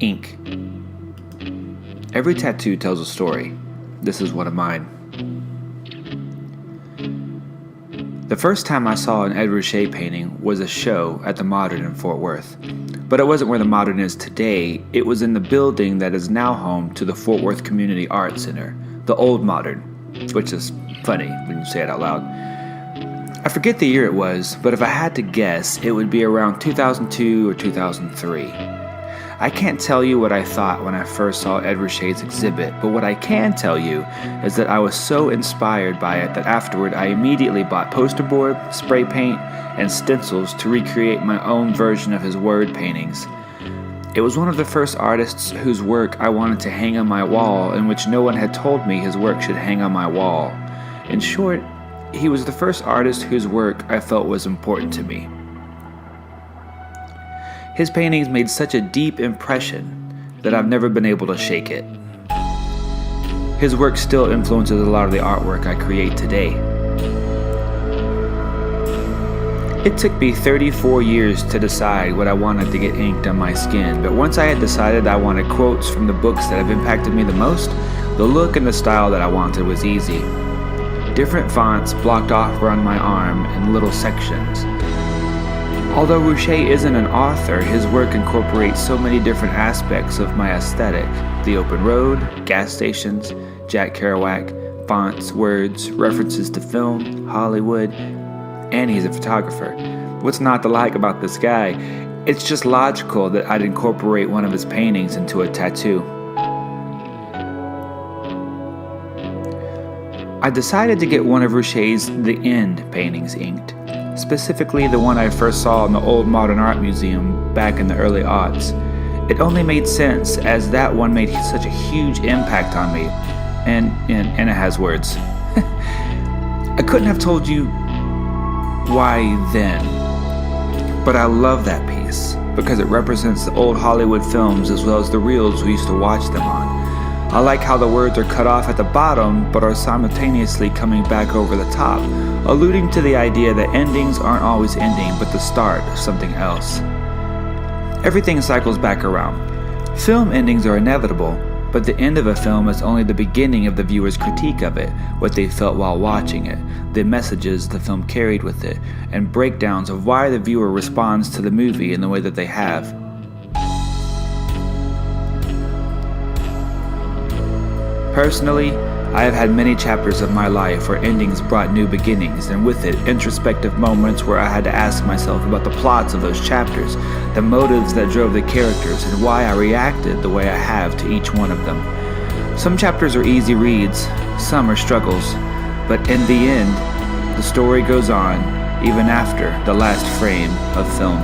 Ink. Every tattoo tells a story. This is one of mine. The first time I saw an Ed Ruscha painting was a show at the Modern in Fort Worth. But it wasn't where the Modern is today. It was in the building that is now home to the Fort Worth Community Arts Center, the old Modern, which is funny when you say it out loud. I forget the year it was, but if I had to guess, it would be around 2002 or 2003. I can't tell you what I thought when I first saw Ed Ruscha's exhibit, but what I can tell you is that I was so inspired by it that afterward I immediately bought poster board, spray paint, and stencils to recreate my own version of his word paintings. It was one of the first artists whose work I wanted to hang on my wall, in which no one had told me his work should hang on my wall. In short, he was the first artist whose work I felt was important to me. His paintings made such a deep impression that I've never been able to shake it. His work still influences a lot of the artwork I create today. It took me 34 years to decide what I wanted to get inked on my skin, but once I had decided I wanted quotes from the books that have impacted me the most, the look and the style that I wanted was easy. Different fonts blocked off around my arm in little sections. Although Ruscha isn't an author, his work incorporates so many different aspects of my aesthetic: the open road, gas stations, Jack Kerouac, fonts, words, references to film, Hollywood, and he's a photographer. What's not to like about this guy? It's just logical that I'd incorporate one of his paintings into a tattoo. I decided to get one of Ruscha's The End paintings inked, specifically the one I first saw in the old Modern Art Museum back in the early aughts. It only made sense as that one made such a huge impact on me, and it has words. I couldn't have told you why then, but I love that piece because it represents the old Hollywood films as well as the reels we used to watch them on. I like how the words are cut off at the bottom but are simultaneously coming back over the top, alluding to the idea that endings aren't always ending but the start of something else. Everything cycles back around. Film endings are inevitable, but the end of a film is only the beginning of the viewer's critique of it, what they felt while watching it, the messages the film carried with it, and breakdowns of why the viewer responds to the movie in the way that they have. Personally, I have had many chapters of my life where endings brought new beginnings, and with it, introspective moments where I had to ask myself about the plots of those chapters, the motives that drove the characters, and why I reacted the way I have to each one of them. Some chapters are easy reads, some are struggles, but in the end, the story goes on, even after the last frame of film.